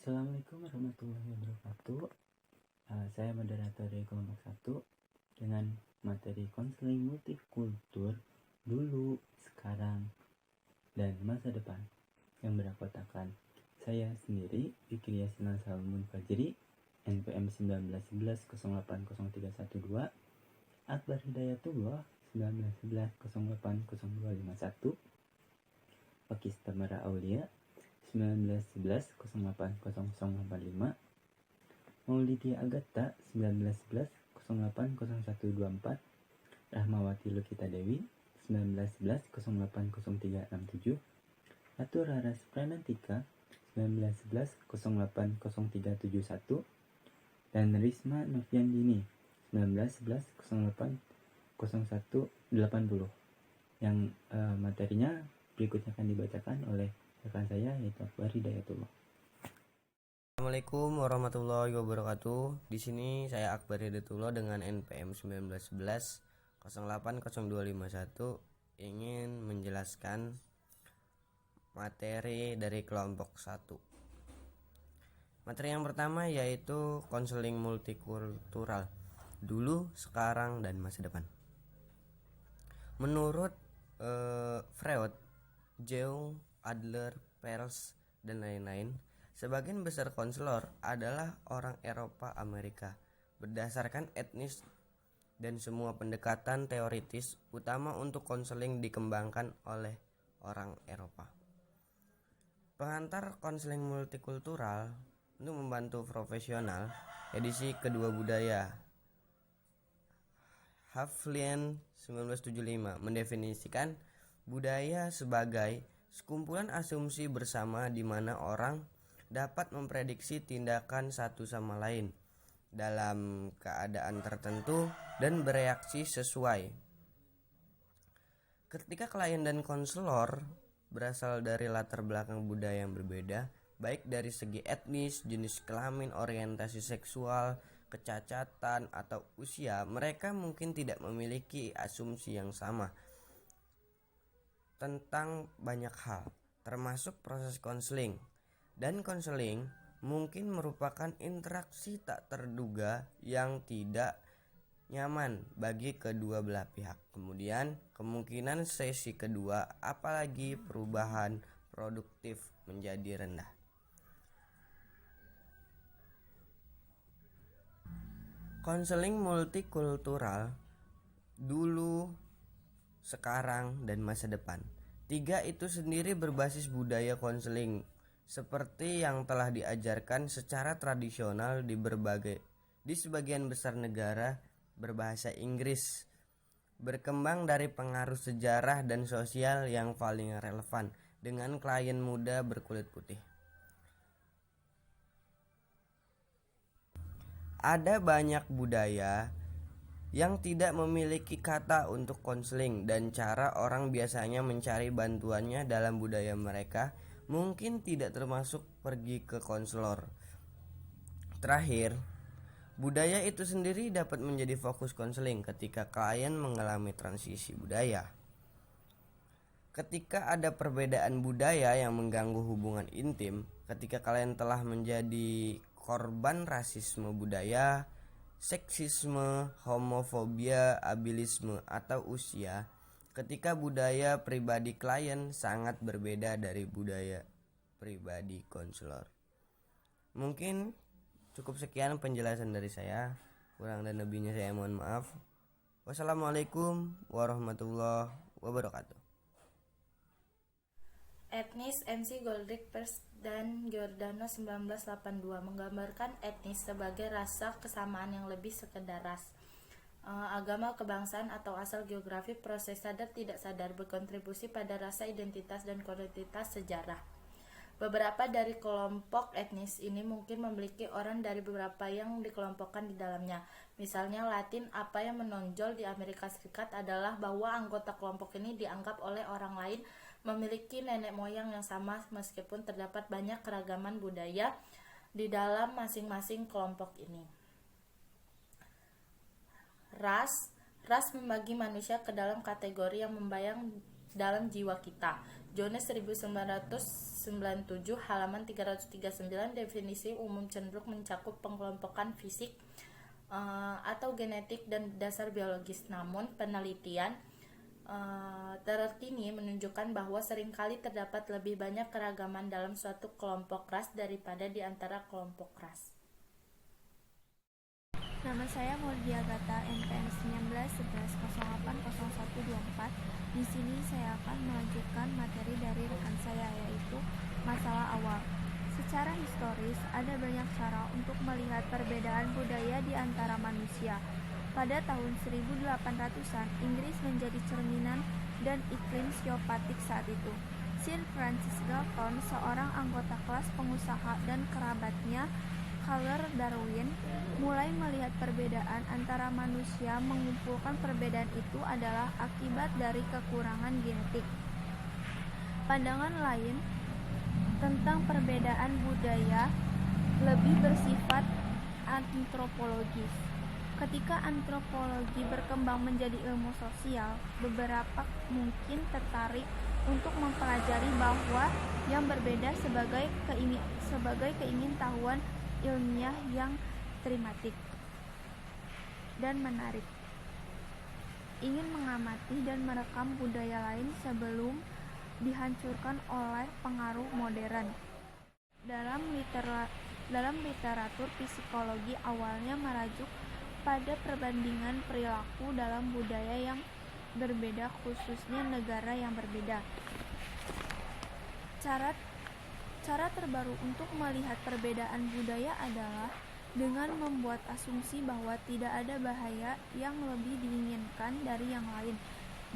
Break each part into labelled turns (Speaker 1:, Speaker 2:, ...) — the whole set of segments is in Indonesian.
Speaker 1: Assalamualaikum warahmatullahi wabarakatuh. Saya moderator dari kelompok 1 dengan materi konseling multikultur dulu, sekarang, dan masa depan yang beranggotakan saya sendiri, Fikri Yasina Salmun Fajri, NPM 1911080312, Akbar Hidayatullah 1911080251, Pakis Tamara Aulia 1911080085, Maulidia Agatha 1911080124, Rahmawati Lukita Dewi 1911080367, Ratu Raras Pranantika 1911080371, dan Risma Noviandini 1911080180 yang materinya berikutnya akan dibacakan oleh rekan saya, yaitu Akbar Hidayatullah.
Speaker 2: Assalamualaikum warahmatullahi wabarakatuh. Di sini saya Akbar Hidayatullah dengan NPM 1911080251 ingin menjelaskan materi dari kelompok 1. Materi yang pertama yaitu konseling multikultural dulu, sekarang, dan masa depan. Menurut Freud, Jung, Adler, Peirce, dan lain-lain, sebagian besar konselor adalah orang Eropa Amerika berdasarkan etnis, dan semua pendekatan teoritis utama untuk konseling dikembangkan oleh orang Eropa. Pengantar konseling multikultural untuk membantu profesional, edisi kedua budaya, Havlien 1975, mendefinisikan budaya sebagai sekumpulan asumsi bersama di mana orang dapat memprediksi tindakan satu sama lain dalam keadaan tertentu dan bereaksi sesuai. Ketika klien dan konselor berasal dari latar belakang budaya yang berbeda, baik dari segi etnis, jenis kelamin, orientasi seksual, kecacatan, atau usia, mereka mungkin tidak memiliki asumsi yang sama tentang banyak hal, termasuk proses konseling. Dan konseling mungkin merupakan interaksi tak terduga yang tidak nyaman bagi kedua belah pihak. Kemudian kemungkinan sesi kedua, apalagi perubahan produktif, menjadi rendah. Konseling multikultural dulu, sekarang, dan masa depan. 3 itu sendiri berbasis budaya konseling seperti yang telah diajarkan secara tradisional di sebagian besar negara berbahasa Inggris, berkembang dari pengaruh sejarah dan sosial yang paling relevan dengan klien muda berkulit putih. Ada banyak budaya yang tidak memiliki kata untuk konseling, dan cara orang biasanya mencari bantuannya dalam budaya mereka mungkin tidak termasuk pergi ke konselor. Terakhir, budaya itu sendiri dapat menjadi fokus konseling ketika klien mengalami transisi budaya. Ketika ada perbedaan budaya yang mengganggu hubungan intim, ketika kalian telah menjadi korban rasisme budaya, seksisme, homofobia, abilisme, atau usia, ketika budaya pribadi klien sangat berbeda dari budaya pribadi konselor. Mungkin cukup sekian penjelasan dari saya. Kurang dan lebihnya saya mohon maaf. Wassalamualaikum warahmatullahi wabarakatuh.
Speaker 3: Etnis MC Goldrick Peirce dan Giordano 1982 menggambarkan etnis sebagai rasa kesamaan yang lebih sekedar ras. Agama, kebangsaan, atau asal geografi, proses sadar tidak sadar berkontribusi pada rasa, identitas, dan kualitas sejarah. Beberapa dari kelompok etnis ini mungkin memiliki orang dari beberapa yang dikelompokkan di dalamnya. Misalnya Latin, apa yang menonjol di Amerika Serikat adalah bahwa anggota kelompok ini dianggap oleh orang lain memiliki nenek moyang yang sama, meskipun terdapat banyak keragaman budaya di dalam masing-masing kelompok ini. Ras membagi manusia ke dalam kategori yang dalam jiwa kita. Jones 1997 halaman 339. Definisi umum cenderung mencakup pengelompokan fisik atau genetik dan dasar biologis. Namun penelitian terkini menunjukkan bahwa seringkali terdapat lebih banyak keragaman dalam suatu kelompok ras daripada di antara kelompok ras.
Speaker 4: Nama saya Murdia Gata, NPM 1911080124. Di sini saya akan melanjutkan materi dari rekan saya, yaitu masalah awal. Secara historis, ada banyak cara untuk melihat perbedaan budaya di antara manusia. Pada tahun 1800-an, Inggris menjadi cerminan dan iklim siopatik saat itu. Sir Francis Galton, seorang anggota kelas pengusaha dan kerabatnya, Charles Darwin, mulai melihat perbedaan antara manusia. Mengumpulkan perbedaan itu adalah akibat dari kekurangan genetik. Pandangan lain tentang perbedaan budaya lebih bersifat antropologis. Ketika antropologi berkembang menjadi ilmu sosial, beberapa mungkin tertarik untuk mempelajari bahwa yang berbeda sebagai keingintahuan ilmiah yang tematik dan menarik. Ingin mengamati dan merekam budaya lain sebelum dihancurkan oleh pengaruh modern. Dalam literatur psikologi awalnya merujuk pada perbandingan perilaku dalam budaya yang berbeda, khususnya negara yang berbeda. Cara terbaru untuk melihat perbedaan budaya adalah dengan membuat asumsi bahwa tidak ada bahaya yang lebih diinginkan dari yang lain,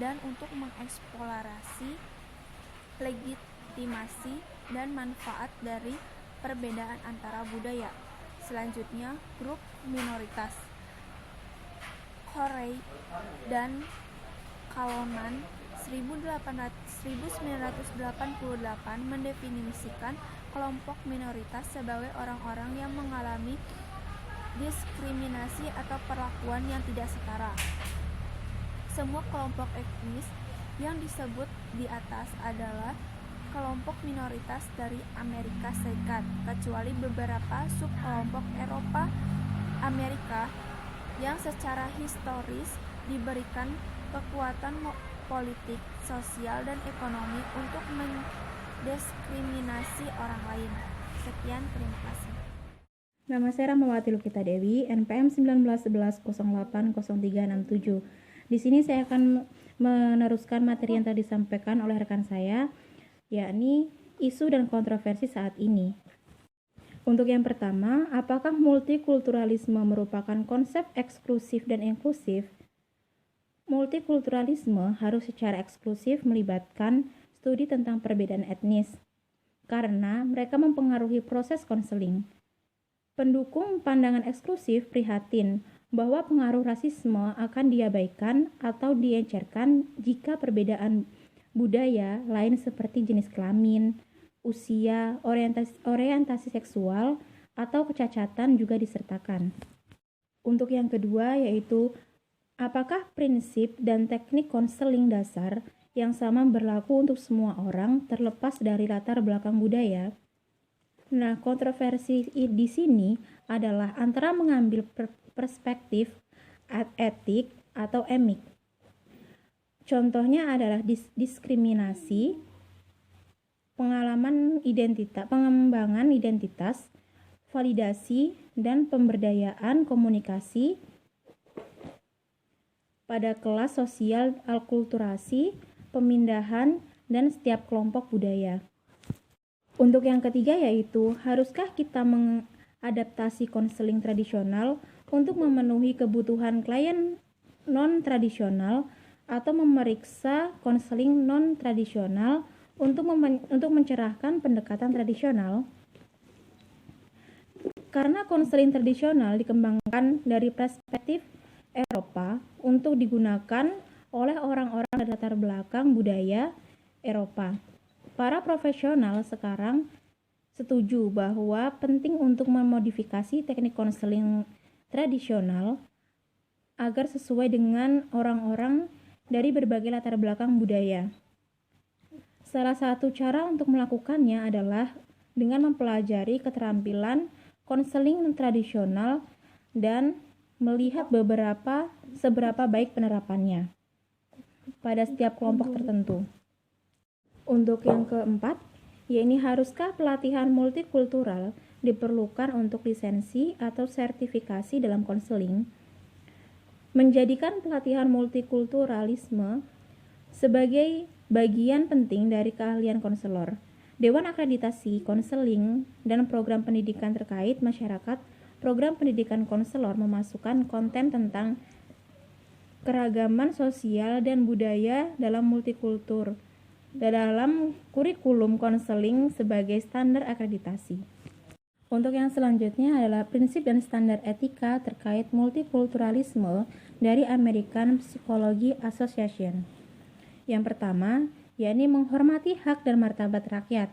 Speaker 4: dan untuk mengeksplorasi legitimasi dan manfaat dari perbedaan antara budaya. Selanjutnya, grup minoritas. Corey dan Kalonan 1988 mendefinisikan kelompok minoritas sebagai orang-orang yang mengalami diskriminasi atau perlakuan yang tidak setara. Semua kelompok etnis yang disebut di atas adalah kelompok minoritas dari Amerika Serikat, kecuali beberapa subkelompok Eropa Amerika yang secara historis diberikan kekuatan politik, sosial, dan ekonomi untuk mendiskriminasi orang lain. Sekian, terima kasih.
Speaker 5: Nama saya Rahmawati Lukita Dewi, NPM 1911080367. Di sini saya akan meneruskan materi yang tadi disampaikan oleh rekan saya, yakni isu dan kontroversi saat ini. Untuk yang pertama, apakah multikulturalisme merupakan konsep eksklusif dan inklusif? Multikulturalisme harus secara eksklusif melibatkan studi tentang perbedaan etnis, karena mereka mempengaruhi proses konseling. Pendukung pandangan eksklusif prihatin bahwa pengaruh rasisme akan diabaikan atau diencerkan jika perbedaan budaya lain seperti jenis kelamin, usia, orientasi seksual, atau kecacatan juga disertakan. Untuk yang kedua yaitu, apakah prinsip dan teknik konseling dasar yang sama berlaku untuk semua orang terlepas dari latar belakang budaya? Nah, kontroversi di sini adalah antara mengambil perspektif etik atau emik. Contohnya adalah diskriminasi, pengembangan identitas, validasi, dan pemberdayaan komunikasi pada kelas sosial, akulturasi, pemindahan, dan setiap kelompok budaya. Untuk yang ketiga yaitu, haruskah kita mengadaptasi konseling tradisional untuk memenuhi kebutuhan klien non-tradisional atau memeriksa konseling non-tradisional untuk mencerahkan pendekatan tradisional? Karena konseling tradisional dikembangkan dari perspektif Eropa untuk digunakan oleh orang-orang dari latar belakang budaya Eropa. Para profesional sekarang setuju bahwa penting untuk memodifikasi teknik konseling tradisional agar sesuai dengan orang-orang dari berbagai latar belakang budaya. Salah satu cara untuk melakukannya adalah dengan mempelajari keterampilan konseling tradisional dan melihat seberapa baik penerapannya pada setiap kelompok tertentu. Untuk yang keempat, yakni haruskah pelatihan multikultural diperlukan untuk lisensi atau sertifikasi dalam konseling? Menjadikan pelatihan multikulturalisme sebagai bagian penting dari keahlian konselor. Dewan Akreditasi Konseling dan program pendidikan terkait masyarakat, program pendidikan konselor memasukkan konten tentang keragaman sosial dan budaya dalam multikultur dalam kurikulum konseling sebagai standar akreditasi. Untuk yang selanjutnya adalah prinsip dan standar etika terkait multikulturalisme dari American Psychology Association. Yang pertama, yakni menghormati hak dan martabat rakyat.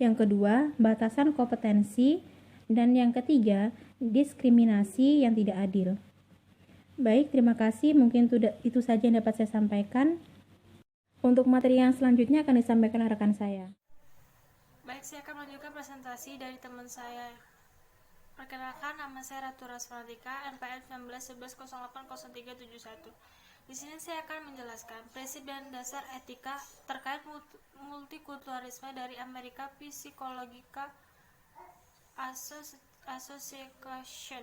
Speaker 5: Yang kedua, batasan kompetensi. Dan yang ketiga, diskriminasi yang tidak adil. Baik, terima kasih. Mungkin itu saja yang dapat saya sampaikan. Untuk materi yang selanjutnya akan disampaikan oleh rekan saya.
Speaker 6: Baik, saya akan melanjutkan presentasi dari teman saya. Perkenalkan, nama saya Ratu Rasmatika, NPM 1911080371. Di sini saya akan menjelaskan prinsip dan dasar etika terkait multikulturalisme dari American Psychological Association.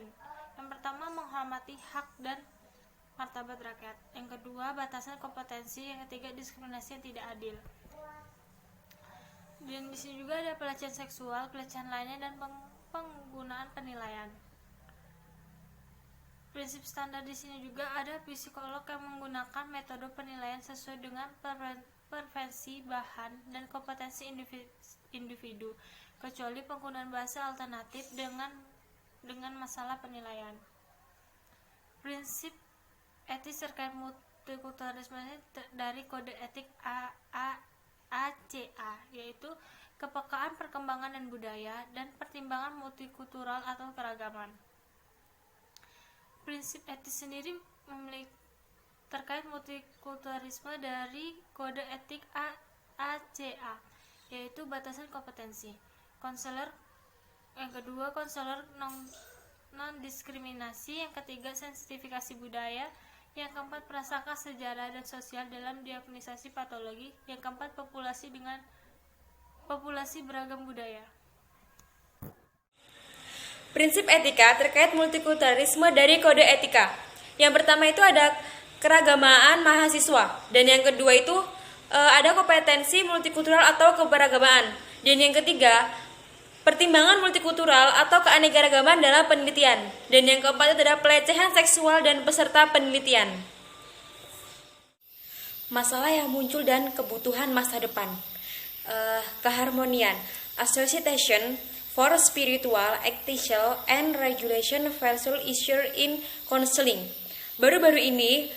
Speaker 6: Yang pertama, menghormati hak dan martabat rakyat. Yang kedua, batasan kompetensi. Yang ketiga, diskriminasi yang tidak adil. Dan di sini juga ada pelecehan seksual, pelecehan lainnya, dan penggunaan penilaian. Prinsip standar di sini juga ada psikolog yang menggunakan metode penilaian sesuai dengan preferensi bahan dan kompetensi individu, kecuali penggunaan bahasa alternatif dengan masalah penilaian. Prinsip etis terkait multikulturalisme dari kode etik ACA, yaitu kepekaan perkembangan dan budaya dan pertimbangan multikultural atau keragaman. Prinsip etis sendiri memiliki terkait multikulturalisme dari kode etik ACA, yaitu batasan kompetensi. Konselor yang kedua, konselor non-diskriminasi. Yang ketiga, sensitifikasi budaya. Yang keempat, prasangka sejarah dan sosial dalam diagnostisasi patologi. Yang keempat, populasi beragam budaya.
Speaker 7: Prinsip etika terkait multikulturalisme dari kode etika. Yang pertama itu ada keragamaan mahasiswa, dan yang kedua itu ada kompetensi multikultural atau keberagamaan, dan yang ketiga pertimbangan multikultural atau keanekaragaman dalam penelitian, dan yang keempat itu ada pelecehan seksual dan peserta penelitian. Masalah yang muncul dan kebutuhan masa depan. Keharmonian, association for spiritual, ethical, and regulation value issue in counseling. Baru-baru ini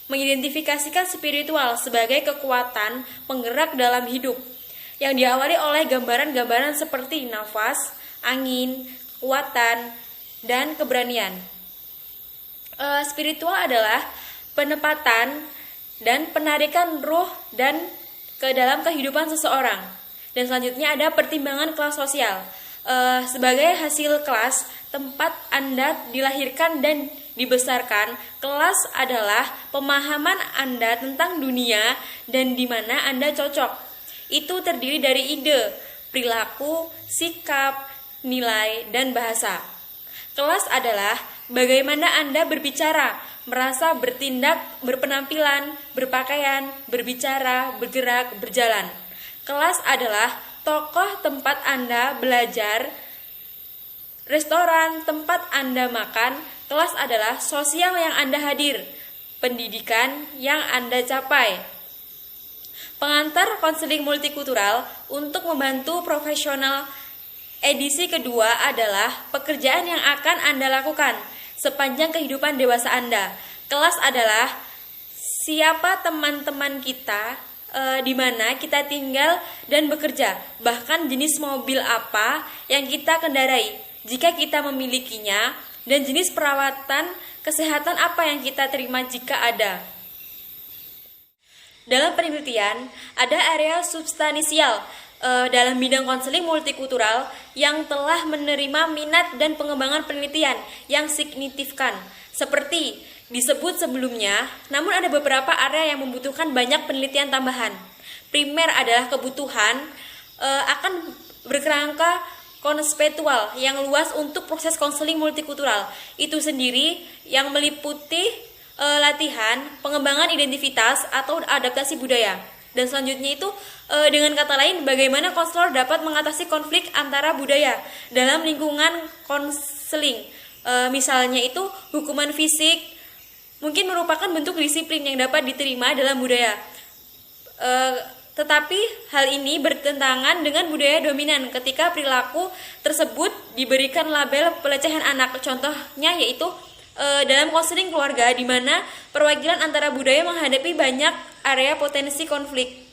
Speaker 7: mengidentifikasikan spiritual sebagai kekuatan penggerak dalam hidup yang diawali oleh gambaran-gambaran seperti nafas, angin, kekuatan, dan keberanian. Spiritual adalah penempatan dan penarikan ruh dan ke dalam kehidupan seseorang. Dan selanjutnya ada pertimbangan kelas sosial. Sebagai hasil kelas tempat Anda dilahirkan dan dibesarkan, kelas adalah pemahaman Anda tentang dunia dan di mana Anda cocok. Itu terdiri dari ide, perilaku, sikap, nilai, dan bahasa. Kelas adalah bagaimana Anda berbicara, merasa, bertindak, berpenampilan, berpakaian, berbicara, bergerak, berjalan. Kelas adalah tokoh tempat Anda belajar, restoran tempat Anda makan. Kelas adalah sosial yang Anda hadir, pendidikan yang Anda capai. Pengantar konseling multikultural untuk membantu profesional edisi kedua adalah pekerjaan yang akan Anda lakukan sepanjang kehidupan dewasa Anda. Kelas adalah siapa teman-teman kita, di mana kita tinggal dan bekerja, bahkan jenis mobil apa yang kita kendarai jika kita memilikinya, dan jenis perawatan kesehatan apa yang kita terima jika ada. Dalam penelitian, ada area substansial dalam bidang konseling multikultural yang telah menerima minat dan pengembangan penelitian yang signifikan. Seperti disebut sebelumnya, namun ada beberapa area yang membutuhkan banyak penelitian tambahan. Primer adalah kebutuhan akan berkerangka konseptual yang luas untuk proses konseling multikultural itu sendiri yang meliputi latihan, pengembangan identitas atau adaptasi budaya. Dan selanjutnya itu dengan kata lain bagaimana konselor dapat mengatasi konflik antara budaya dalam lingkungan konseling. Misalnya itu hukuman fisik mungkin merupakan bentuk disiplin yang dapat diterima dalam budaya. Tetapi hal ini bertentangan dengan budaya dominan ketika perilaku tersebut diberikan label pelecehan anak. Contohnya yaitu dalam konseling keluarga di mana perwakilan antara budaya menghadapi banyak area potensi konflik.